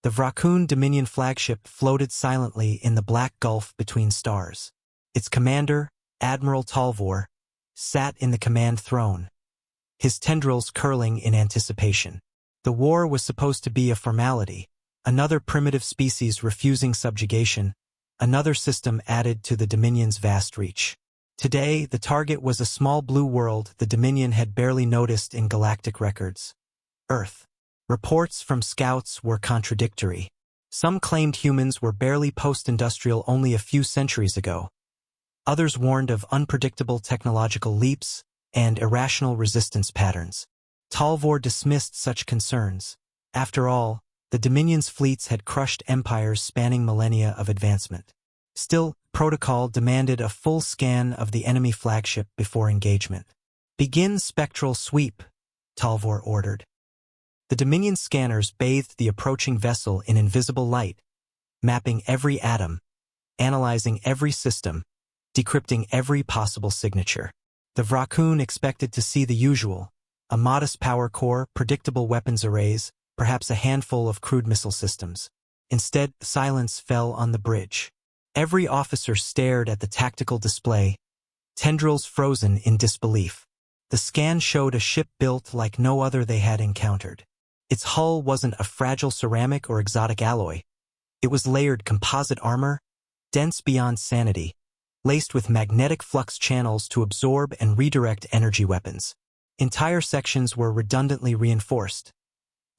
The Vracoon Dominion flagship floated silently in the black gulf between stars. Its commander, Admiral Talvor, sat in the command throne, his tendrils curling in anticipation. The war was supposed to be a formality, another primitive species refusing subjugation, another system added to the Dominion's vast reach. Today, the target was a small blue world the Dominion had barely noticed in galactic records. Earth. Reports from scouts were contradictory. Some claimed humans were barely post-industrial only a few centuries ago. Others warned of unpredictable technological leaps and irrational resistance patterns. Talvor dismissed such concerns. After all, the Dominion's fleets had crushed empires spanning millennia of advancement. Still, protocol demanded a full scan of the enemy flagship before engagement. "Begin spectral sweep," Talvor ordered. The Dominion scanners bathed the approaching vessel in invisible light, mapping every atom, analyzing every system, decrypting every possible signature. The Vracoon expected to see the usual, a modest power core, predictable weapons arrays, perhaps a handful of crude missile systems. Instead, silence fell on the bridge. Every officer stared at the tactical display, tendrils frozen in disbelief. The scan showed a ship built like no other they had encountered. Its hull wasn't a fragile ceramic or exotic alloy. It was layered composite armor, dense beyond sanity, laced with magnetic flux channels to absorb and redirect energy weapons. Entire sections were redundantly reinforced,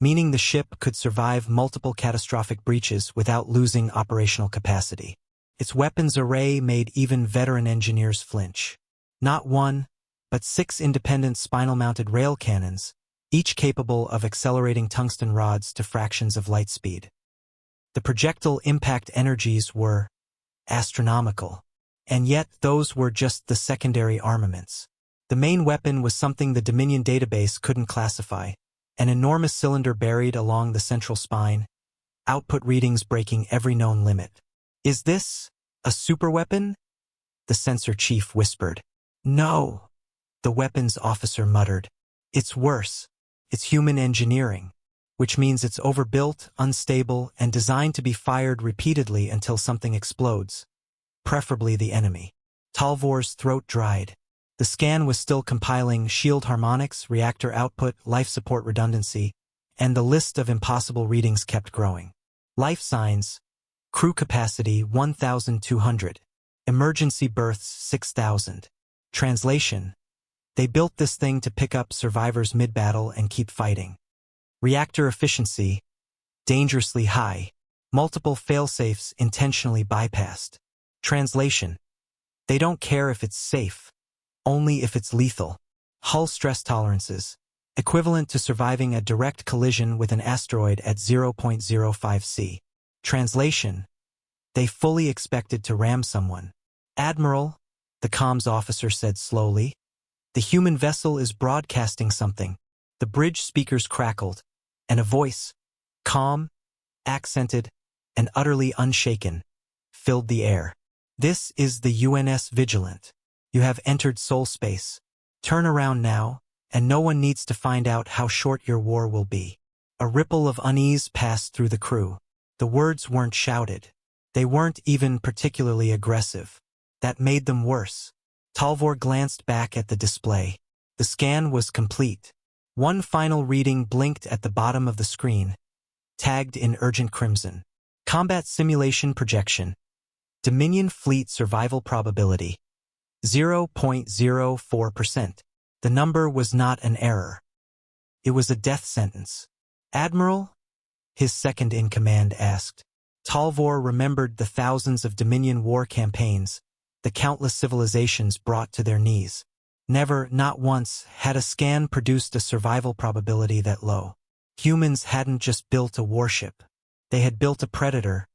meaning the ship could survive multiple catastrophic breaches without losing operational capacity. Its weapons array made even veteran engineers flinch. Not one, but 6 independent spinal-mounted rail cannons, each capable of accelerating tungsten rods to fractions of light speed. The projectile impact energies were astronomical, and yet those were just the secondary armaments. The main weapon was something the Dominion database couldn't classify, an enormous cylinder buried along the central spine, output readings breaking every known limit. "Is this a superweapon?" the sensor chief whispered. "No," the weapons officer muttered. "It's worse. It's human engineering, which means it's overbuilt, unstable, and designed to be fired repeatedly until something explodes, preferably the enemy." Talvor's throat dried. The scan was still compiling shield harmonics, reactor output, life support redundancy, and the list of impossible readings kept growing. Life signs: crew capacity 1,200, emergency berths 6,000. Translation: they built this thing to pick up survivors mid-battle and keep fighting. Reactor efficiency: dangerously high, multiple failsafes intentionally bypassed. Translation: they don't care if it's safe, only if it's lethal. Hull stress tolerances: equivalent to surviving a direct collision with an asteroid at 0.05 C. Translation: they fully expected to ram someone. "Admiral," the comms officer said slowly, "the human vessel is broadcasting something." The bridge speakers crackled, and a voice, calm, accented, and utterly unshaken, filled the air. "This is the UNS Vigilant. You have entered soul space. Turn around now, and no one needs to find out how short your war will be." A ripple of unease passed through the crew. The words weren't shouted. They weren't even particularly aggressive. That made them worse. Talvor glanced back at the display. The scan was complete. One final reading blinked at the bottom of the screen, tagged in urgent crimson. Combat simulation projection. Dominion fleet survival probability: 0.04%. The number was not an error. It was a death sentence. "Admiral?" his second-in-command asked. Talvor remembered the thousands of Dominion war campaigns, the countless civilizations brought to their knees. Never, not once, had a scan produced a survival probability that low. Humans hadn't just built a warship. They had built a predator,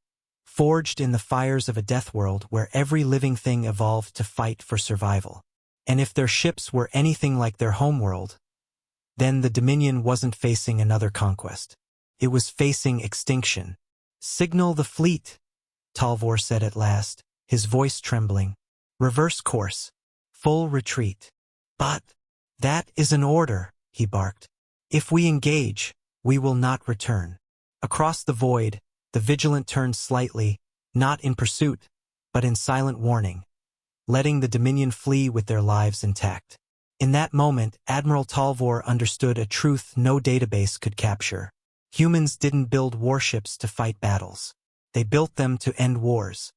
forged in the fires of a death world where every living thing evolved to fight for survival. And if their ships were anything like their homeworld, then the Dominion wasn't facing another conquest. It was facing extinction. "Signal the fleet," Talvor said at last, his voice trembling. "Reverse course. Full retreat." "But that is an order," he barked. "If we engage, we will not return." Across the void, the Vigilant turned slightly, not in pursuit, but in silent warning, letting the Dominion flee with their lives intact. In that moment, Admiral Talvor understood a truth no database could capture. Humans didn't build warships to fight battles. They built them to end wars.